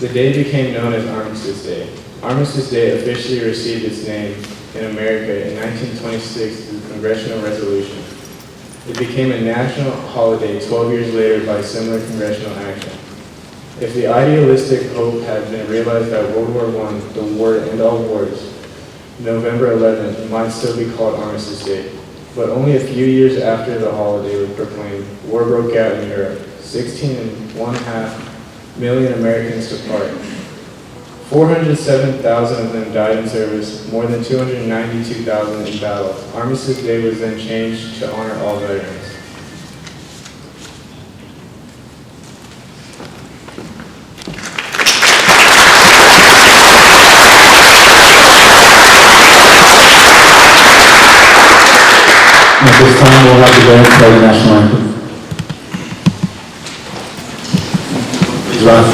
The day became known as Armistice Day. Armistice Day officially received its name in America in 1926 through congressional resolution. It became a national holiday 12 years later by similar congressional action. If the idealistic hope had been realized that World War I, the war to end all wars, November 11th might still be called Armistice Day. But only a few years after the holiday was proclaimed, war broke out in Europe. 16.5 million Americans took part. 407,000 of them died in service, more than 292,000 in battle. Armistice Day was then changed to honor all veterans. At this time, we'll have the band play the national anthem. Please rise.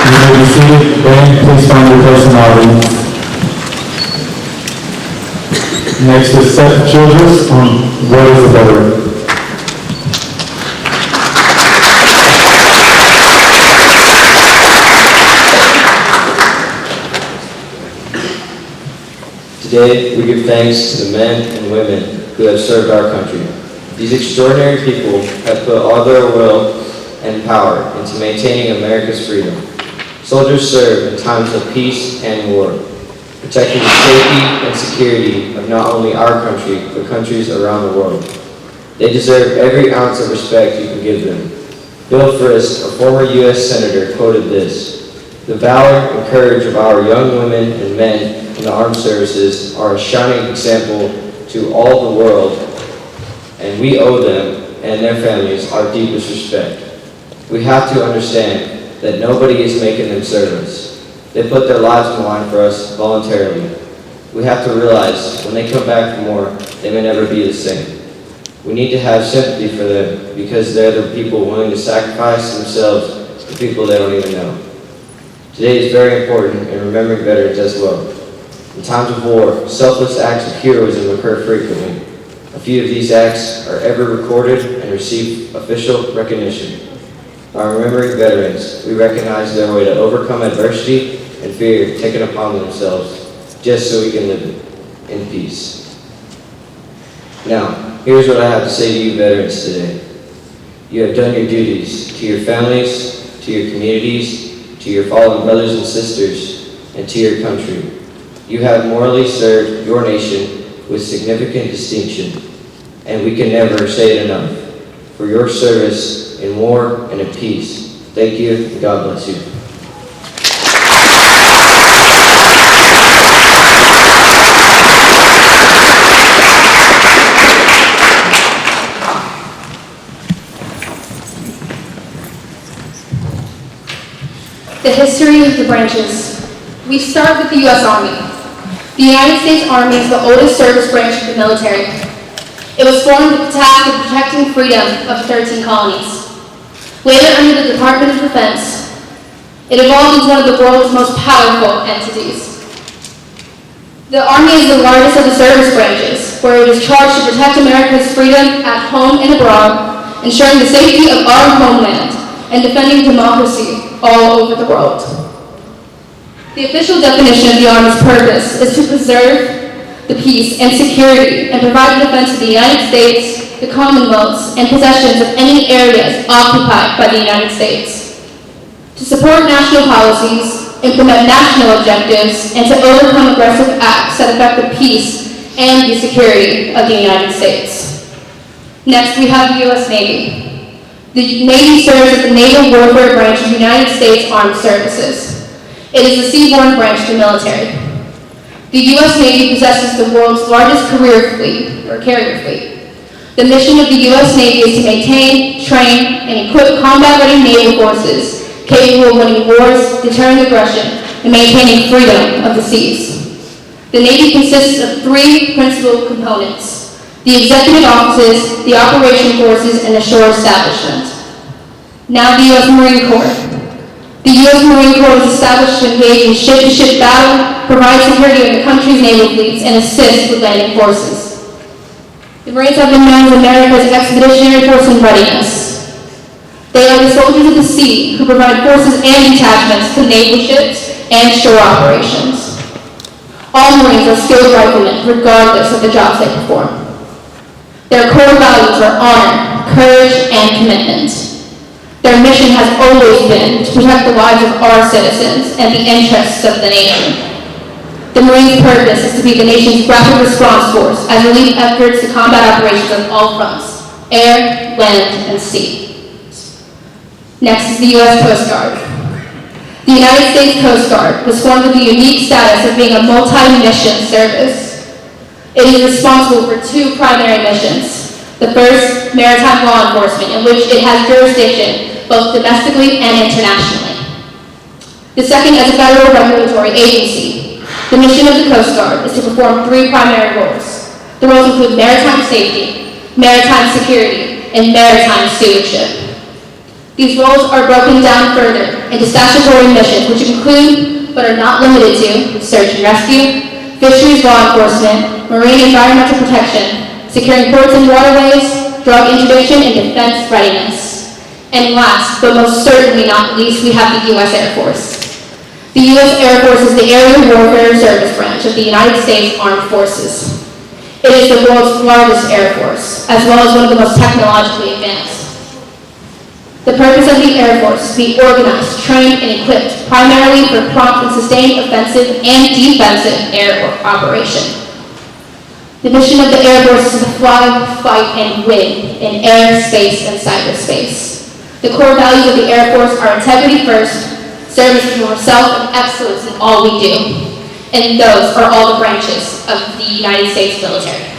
You may be seated. Band, please find your place in the audience. Next is Seth Childress on What is the Better? Today, we give thanks to the men and women who have served our country. These extraordinary people have put all their will and power into maintaining America's freedom. Soldiers serve in times of peace and war, protecting the safety and security of not only our country, but countries around the world. They deserve every ounce of respect you can give them. Bill Frist, a former U.S. Senator, quoted this: "The valor and courage of our young women and men in the armed services are a shining example to all the world, and we owe them and their families our deepest respect. We have to understand that nobody is making them serve us. They put their lives on the line for us voluntarily. We have to realize when they come back for more, they may never be the same. We need to have sympathy for them because they're the people willing to sacrifice themselves to people they don't even know." Today is very important in remembering veterans as well. In times of war, selfless acts of heroism occur frequently. A few of these acts are ever recorded and receive official recognition. By remembering veterans, we recognize their way to overcome adversity and fear taken upon themselves just so we can live in peace. Now, here's what I have to say to you veterans today. You have done your duties to your families, to your communities, to your fallen brothers and sisters, and to your country. You have morally served your nation with significant distinction, and we can never say it enough. For your service in war and in peace. Thank you, and God bless you. The history of the branches. We start with the U.S. Army. The United States Army is the oldest service branch of the military. It was formed with the task of protecting freedom of 13 colonies. Later under the Department of Defense, it evolved into one of the world's most powerful entities. The Army is the largest of the service branches. where it is charged to protect America's freedom at home and abroad, ensuring the safety of our homeland, and defending democracy all over the world. The official definition of the Army's purpose is to preserve the peace and security and provide the defense of the United States, the Commonwealths, and possessions of any areas occupied by the United States. To support national policies, implement national objectives, and to overcome aggressive acts that affect the peace and the security of the United States. Next, we have the U.S. Navy. The Navy serves as the naval warfare branch of the United States Armed Services. It is the seaborne branch of the military. The U.S. Navy possesses the world's largest carrier fleet. The mission of the U.S. Navy is to maintain, train, and equip combat-ready naval forces capable of winning wars, deterring aggression, and maintaining freedom of the seas. The Navy consists of three principal components: the executive offices, the operation forces, and the shore establishment. Now the U.S. Marine Corps. The U.S. Marine Corps was established to engage in ship-to-ship battle, provide security of the country's naval fleets, and assist with landing forces. The Marines have been known as America's expeditionary force in readiness. They are the soldiers of the sea who provide forces and detachments to naval ships and shore operations. All Marines are skilled riflemen, regardless of the jobs they perform. Their core values are honor, courage, and commitment. Their mission has always been to protect the lives of our citizens and the interests of the nation. The Marines' purpose is to be the nation's rapid response force as we lead efforts to combat operations on all fronts: air, land, and sea. Next is the U.S. Coast Guard. The United States Coast Guard was formed with the unique status of being a multi-mission service. It is responsible for two primary missions. The first, maritime law enforcement, in which it has jurisdiction both domestically and internationally. The second, as a federal regulatory agency. The mission of the Coast Guard is to perform three primary roles. The roles include maritime safety, maritime security, and maritime stewardship. These roles are broken down further into statutory missions, which include, but are not limited to, search and rescue, fisheries law enforcement, marine environmental protection, securing ports and waterways, drug interdiction, and defense readiness. And last, but most certainly not least, we have the U.S. Air Force. The U.S. Air Force is the aerial warfare service branch of the United States Armed Forces. It is the world's largest air force, as well as one of the most technologically advanced. The purpose of the Air Force is to be organized, trained, and equipped primarily for prompt and sustained offensive and defensive air operation. The mission of the Air Force is to fly, fight, and win in air, space, and cyberspace. The core values of the Air Force are integrity first, service to ourselves, and excellence in all we do. And those are all the branches of the United States military.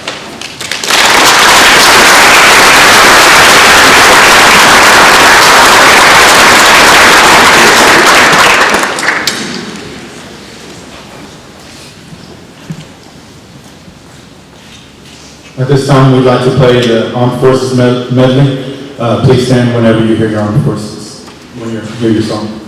At this time, we'd like to play the Armed Forces medley. Please stand whenever you hear your Armed Forces, when you hear your song.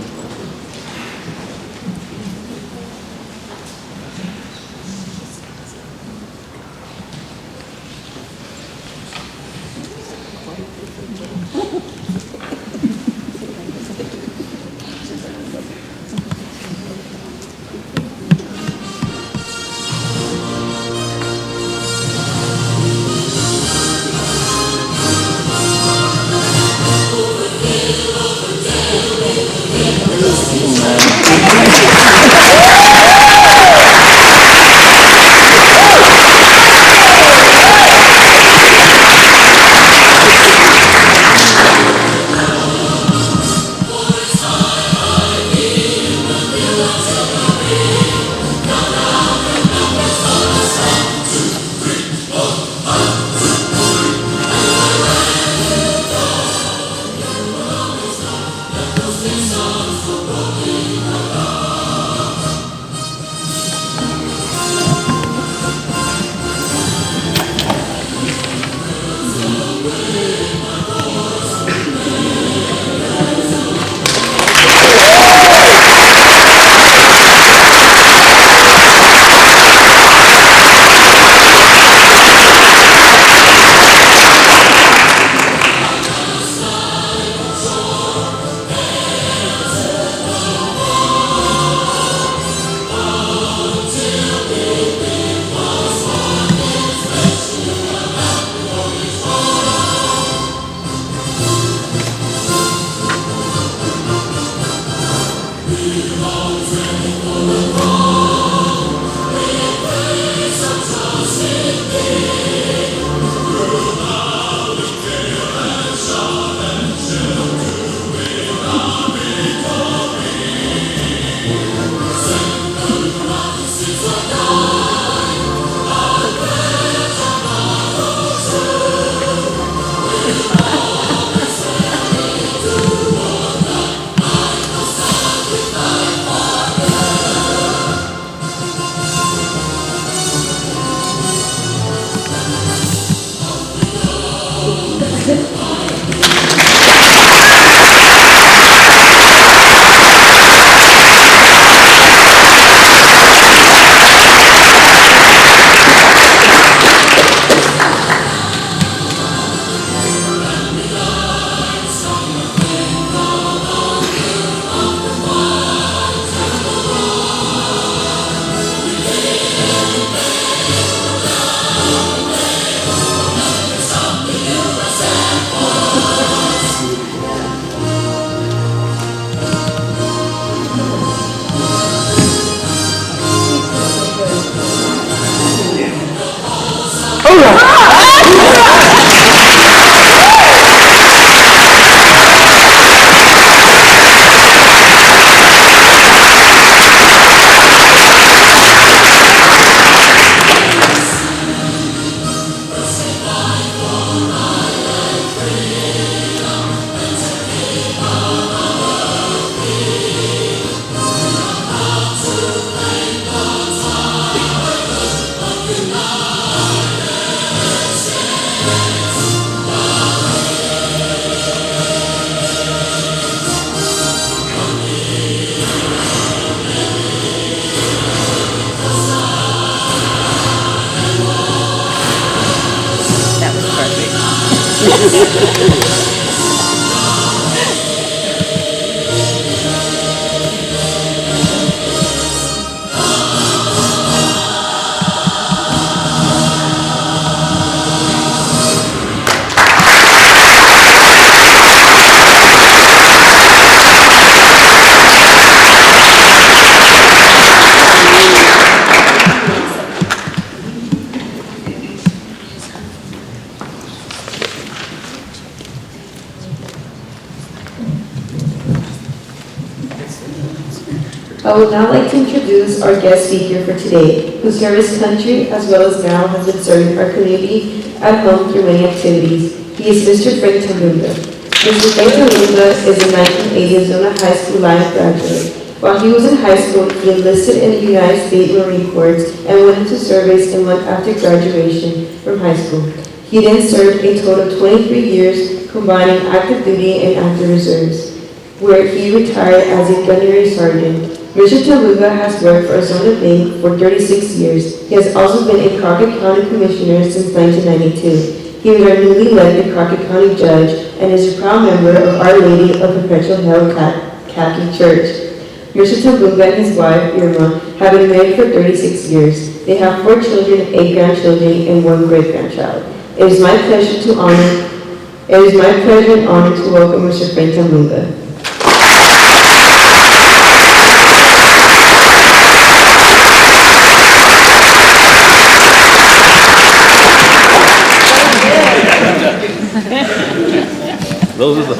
I would now like to introduce our guest speaker for today, who served his country as well as now has been serving our community at home through many activities. He is Mr. Frank Talunga. Mr. Frank Talunga is a 1980 Ozona High School Lion graduate. While he was in high school, he enlisted in the United States Marine Corps and went into service a month after graduation from high school. He then served a total of 23 years, combining active duty and active reserves, where he retired as a gunnery sergeant. Mr. Talunga has worked for Ozona Bank for 36 years. He has also been a Crockett County Commissioner since 1992. He was our newly elected Crockett County Judge and is a proud member of Our Lady of Perpetual Help Catholic Church. Mr. Talunga and his wife, Irma, have been married for 36 years. They have 4 children, 8 grandchildren, and 1 great-grandchild. It is my pleasure and honor to welcome Mr. Frank Talunga. Those are the.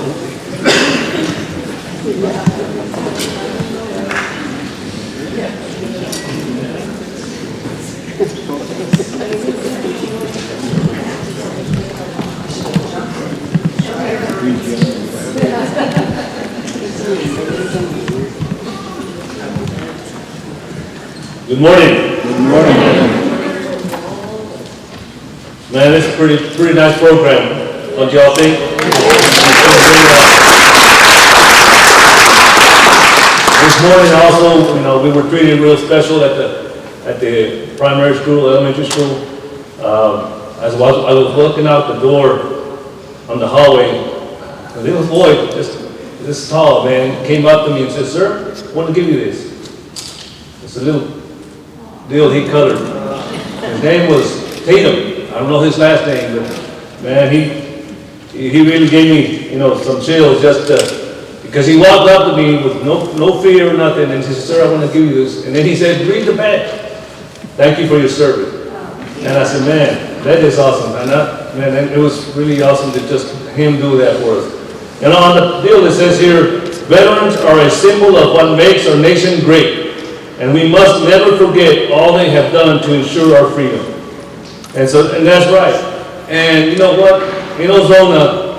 Good morning. Good morning. Man, this is a pretty nice program. Don't y'all think? This morning also, we were treated real special at the primary school, elementary school. As I was looking out the door on the hallway, a little boy, just this tall man, came up to me and said, "Sir, I want to give you this." It's a little deal he colored. His name was Tatum. I don't know his last name, but man, he really gave me, some chills just to, Because he walked up to me with no fear or nothing, and he said, "Sir, I want to give you this." And then he said, "Read the back. Thank you for your service." And I said, "Man, that is awesome." Man, it was really awesome to just him do that for us. And on the deal it says here, veterans are a symbol of what makes our nation great. And we must never forget all they have done to ensure our freedom. And that's right. And you know what? In Ozona,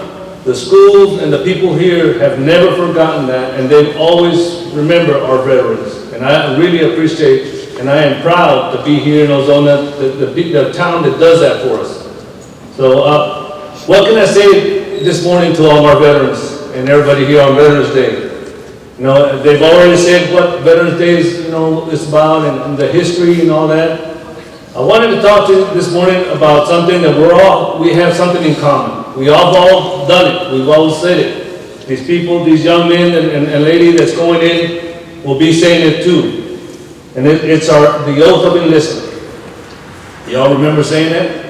the schools and the people here have never forgotten that, and they've always remembered our veterans. And I really appreciate, and I am proud to be here in Ozona, the town that does that for us. So, what can I say this morning to all our veterans and everybody here on Veterans Day? You know, they've already said what Veterans Day is, is about and the history and all that. I wanted to talk to you this morning about something that we have something in common. We have all done it. We've all said it. These people, these young men and lady that's going in will be saying it too. And it's the oath of enlistment. Y'all remember saying that?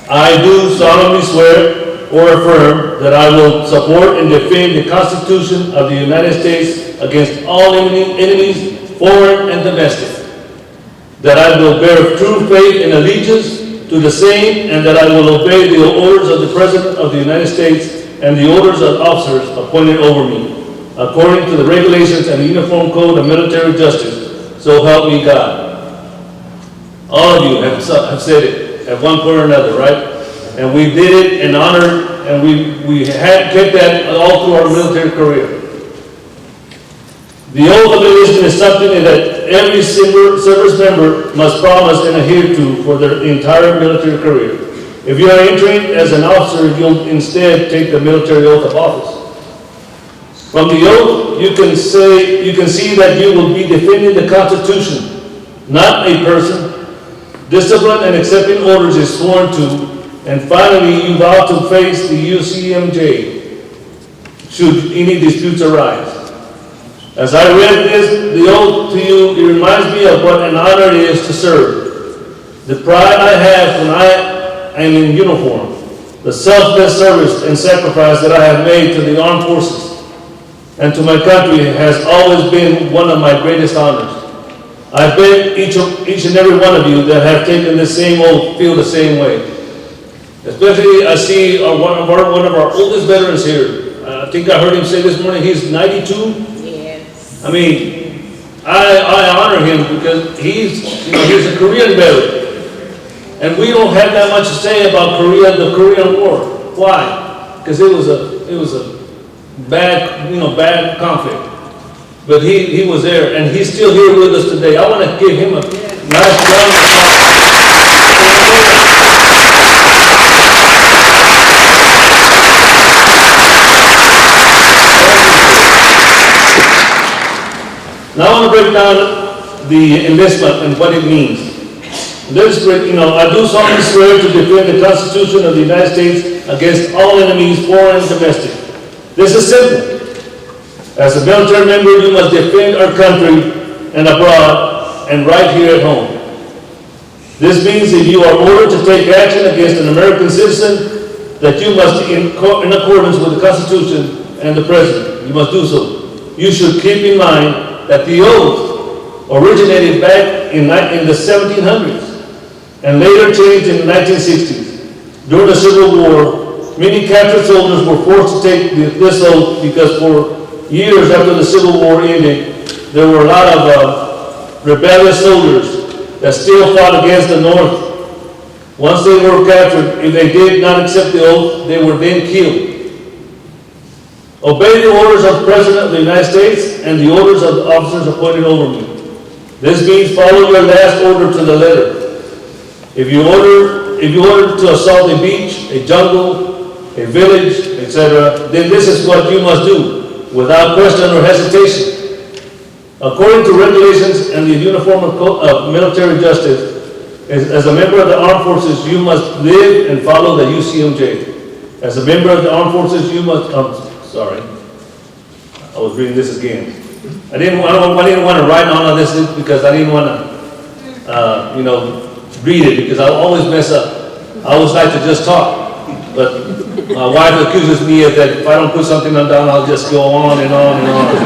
I do solemnly swear or affirm that I will support and defend the Constitution of the United States against all enemies, foreign and domestic. That I will bear true faith and allegiance to the same, and that I will obey the orders of the President of the United States and the orders of officers appointed over me, according to the regulations and the Uniform Code of Military Justice. So help me God. All of you have said it at one point or another, right? And we did it in honor, and we had kept that all through our military career. The oath of enlistment is something that every service member must promise and adhere to for their entire military career. If you are entering as an officer, you'll instead take the military oath of office. From the oath, you can see that you will be defending the Constitution, not a person. Discipline and accepting orders is sworn to. And finally, you vow to face the UCMJ should any disputes arise. As I read the oath to you, it reminds me of what an honor it is to serve. The pride I have when I am in uniform, the selfless service and sacrifice that I have made to the armed forces and to my country has always been one of my greatest honors. I bet each and every one of you that have taken the same oath feel the same way. Especially, I see one of our oldest veterans here. I think I heard him say this morning he's 92. Yes. I mean, I honor him because he's a Korean veteran, and we don't have that much to say about the Korean War. Why? Because it was a bad conflict. But he was there, and he's still here with us today. I want to give him a nice round of applause. Now I want to break down the enlistment and what it means. I do solemnly swear to defend the Constitution of the United States against all enemies, foreign and domestic. This is simple. As a military member, you must defend our country and abroad and right here at home. This means that you are ordered to take action against an American citizen, that you must, in accordance with the Constitution and the President, you must do so. You should keep in mind that the oath originated back in the 1700s and later changed in the 1960s. During the Civil War, many captured soldiers were forced to take this oath because for years after the Civil War ended, there were a lot of rebellious soldiers that still fought against the North. Once they were captured, if they did not accept the oath, they were then killed. Obey the orders of the President of the United States and the orders of the officers appointed over me. This means follow your last order to the letter. If you order to assault a beach, a jungle, a village, etc., then this is what you must do, without question or hesitation. According to regulations and the Uniform of Military Justice, as a member of the Armed Forces, you must live and follow the UCMJ. As a member of the Armed Forces, you must, sorry, I was reading this again. I didn't want to write all of this because I didn't want to, read it because I always mess up. I always like to just talk, but My wife accuses me of that if I don't put something down, I'll just go on and on and on.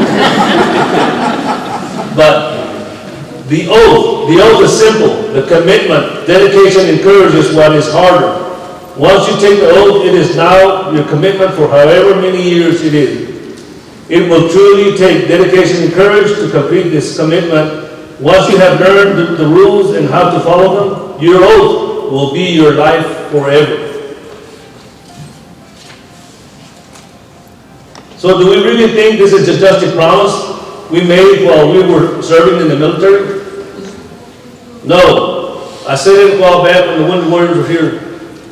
But the oath is simple. The commitment, dedication, and courage is what is harder. Once you take the oath, it is now your commitment for however many years it is. It will truly take dedication and courage to complete this commitment. Once you have learned the rules and how to follow them, your oath will be your life forever. So do we really think this is just a promise we made while we were serving in the military? No. I said it a while back when the Wounded Warriors were here.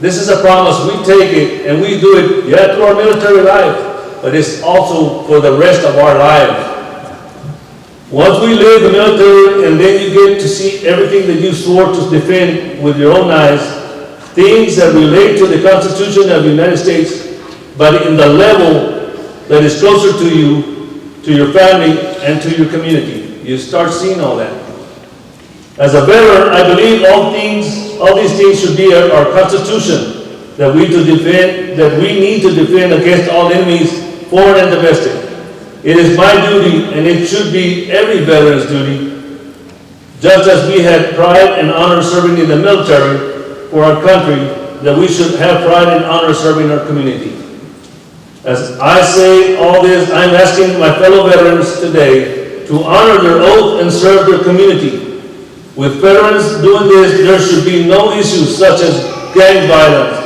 This is a promise. We take it and we do it, yeah, through our military life, but it's also for the rest of our lives. Once we leave the military and then you get to see everything that you swore to defend with your own eyes, things that relate to the Constitution of the United States, but in the level that is closer to you, to your family, and to your community. You start seeing all that. As a veteran, I believe all these things should be our Constitution that we need to defend against all enemies, foreign and domestic. It is my duty, and it should be every veteran's duty, just as we had pride and honor serving in the military for our country, that we should have pride and honor serving our community. As I say all this, I'm asking my fellow veterans today to honor their oath and serve their community. With veterans doing this, there should be no issues such as gang violence,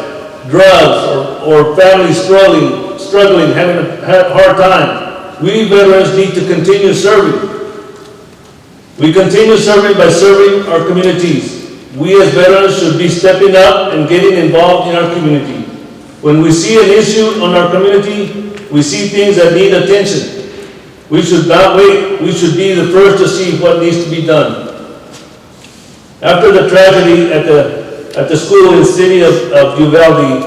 drugs, or families struggling, having a hard time. We veterans need to continue serving. We continue serving by serving our communities. We as veterans should be stepping up and getting involved in our community. When we see an issue on our community, we see things that need attention. We should not wait. We should be the first to see what needs to be done. After the tragedy at the school in the city of Uvalde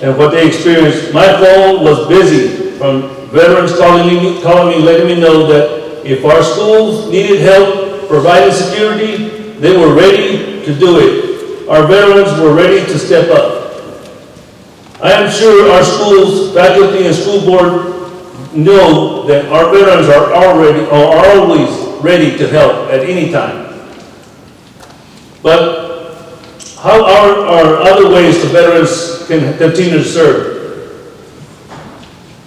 and what they experienced, my phone was busy from veterans calling me, letting me know that if our schools needed help providing security, they were ready to do it. Our veterans were ready to step up. I am sure our schools, faculty, and school board know that our veterans are always ready to help at any time. But how are other ways the veterans can continue to serve?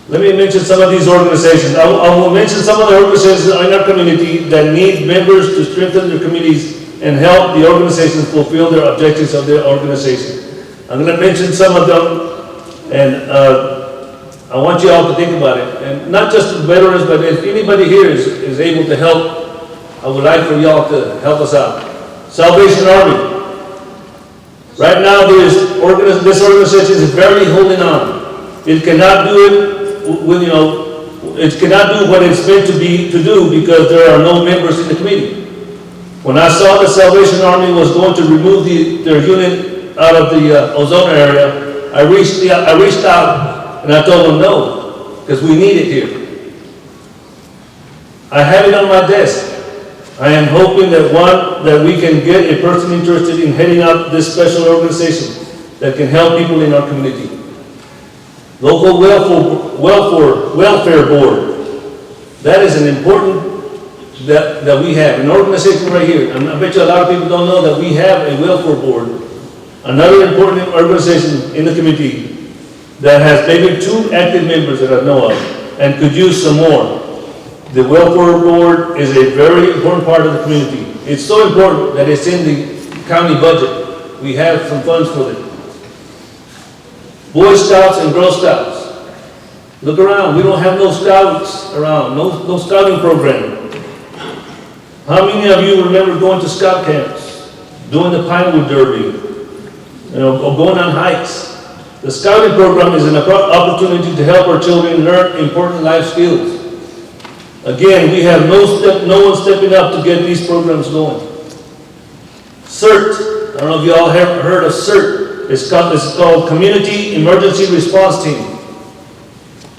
Let me mention some of these organizations. I will mention some of the organizations in our community that need members to strengthen their communities and help the organizations fulfill their objectives of their organization. I'm going to mention some of them, and I want you all to think about it. And not just the veterans, but if anybody here is able to help, I would like for y'all to help us out. Salvation Army. Right now, this organization is barely holding on. It cannot do it it cannot do what it's meant to do because there are no members in the committee. When I saw the Salvation Army was going to remove their unit out of the Ozona area, I reached out and I told them no, because we need it here. I have it on my desk. I am hoping that we can get a person interested in heading up this special organization that can help people in our community. Local welfare board. That is an important that we have an organization right here. And I bet you a lot of people don't know that we have a welfare board. Another important organization in the community that has maybe 2 active members that I know of and could use some more. The welfare board is a very important part of the community. It's so important that it's in the county budget. We have some funds for it. Boy Scouts and Girl Scouts. Look around. We don't have no scouts around. No scouting program. How many of you remember going to scout camps, doing the Pinewood Derby, or going on hikes? The scouting program is an opportunity to help our children learn important life skills. Again, we have no one stepping up to get these programs going. CERT, I don't know if you all have heard of CERT. It's called Community Emergency Response Team.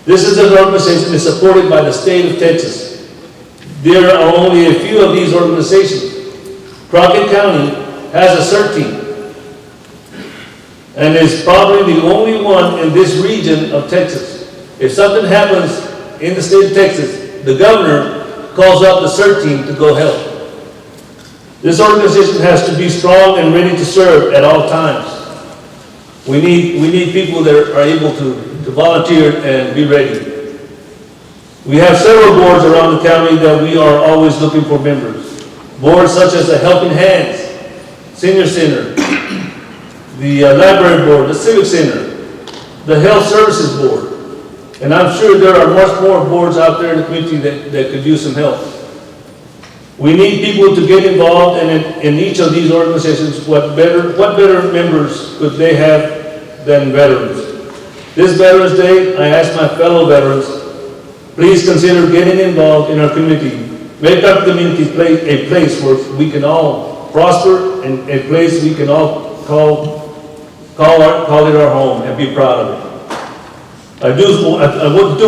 This is an organization that's supported by the state of Texas. There are only a few of these organizations. Crockett County has a CERT team. and is probably the only one in this region of Texas. If something happens in the state of Texas, the governor calls out the CERT team to go help. This organization has to be strong and ready to serve at all times. We need people that are able to volunteer and be ready. We have several boards around the county that we are always looking for members. Boards such as the Helping Hands, Senior Center, the Library Board, the Civic Center, the Health Services Board. And I'm sure there are much more boards out there in the community that could use some help. We need people to get involved, and in each of these organizations, what better members could they have than veterans? This Veterans Day, I ask my fellow veterans, please consider getting involved in our community. Make our community a place where we can all prosper, and a place we can all call it our home and be proud of it. I do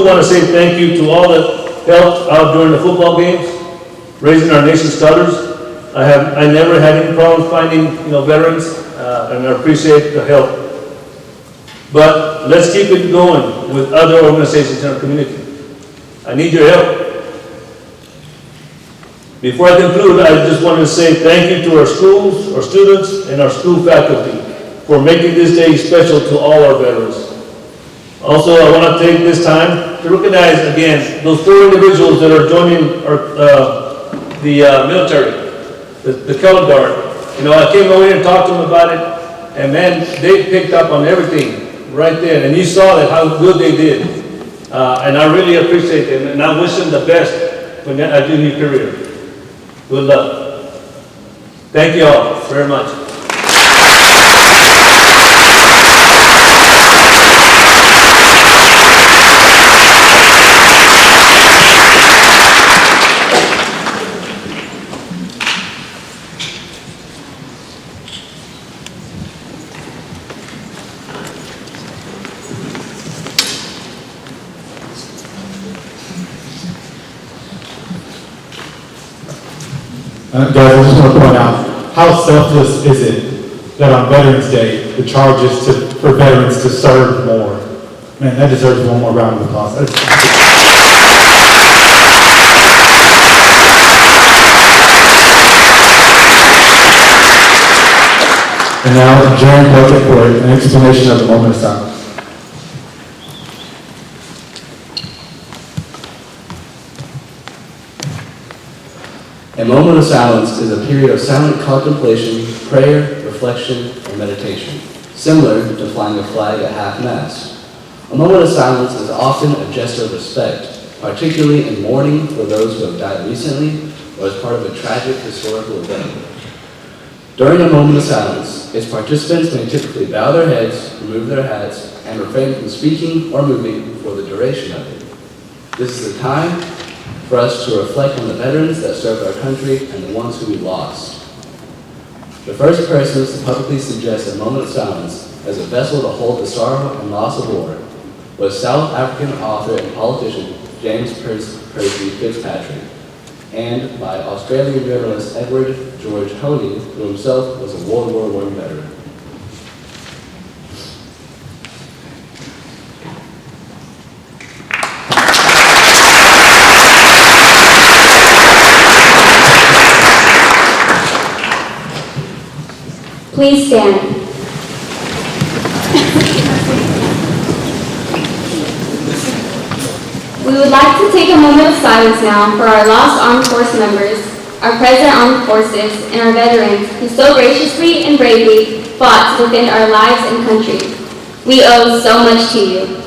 want to say thank you to all that helped out during the football games, raising our nation's colors. I never had any problems finding veterans, and I appreciate the help. But let's keep it going with other organizations in our community. I need your help. Before I conclude, I just wanted to say thank you to our schools, our students, and our school faculty for making this day special to all our veterans. Also, I want to take this time to recognize again those 4 individuals that are joining the military, the color guard. I came over here and talked to them about it, and man, they picked up on everything right there, and you saw that how good they did. And I really appreciate them, and I wish them the best when I do your career. Good luck. Thank you all very much. Guys, I just want to point out, how selfless is it that on Veterans Day, the charge is for veterans to serve more? Man, that deserves one more round of applause. And now, Jaron Bucket for an explanation of the moment of silence. A moment of silence is a period of silent contemplation, prayer, reflection, or meditation, similar to flying a flag at half-mast. A moment of silence is often a gesture of respect, particularly in mourning for those who have died recently or as part of a tragic historical event. During a moment of silence, its participants may typically bow their heads, remove their hats, and refrain from speaking or moving for the duration of it. This is the time for us to reflect on the veterans that served our country and the ones who we lost. The first persons to publicly suggest a moment of silence as a vessel to hold the sorrow and loss of war was South African author and politician James Percy Fitzpatrick, and by Australian journalist Edward George Honey, who himself was a World War I veteran. Please stand. We would like to take a moment of silence now for our lost armed force members, our present armed forces, and our veterans who so graciously and bravely fought to defend our lives and country. We owe so much to you.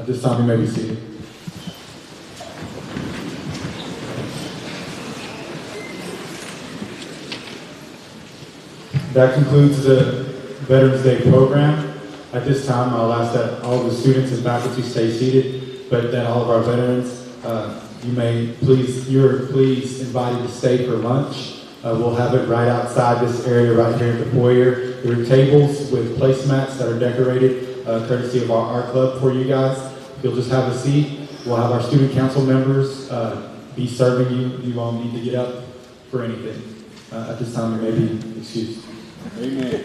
At this time, you may be seated. That concludes the Veterans Day program. At this time, I'll ask that all the students and faculty stay seated, but that all of our veterans, you're please invited to stay for lunch. We'll have it right outside this area right here at the foyer. There are tables with placemats that are decorated, courtesy of our art club for you guys. If you'll just have a seat, we'll have our student council members be serving you. You won't need to get up for anything. At this time, you may be excused. Amen.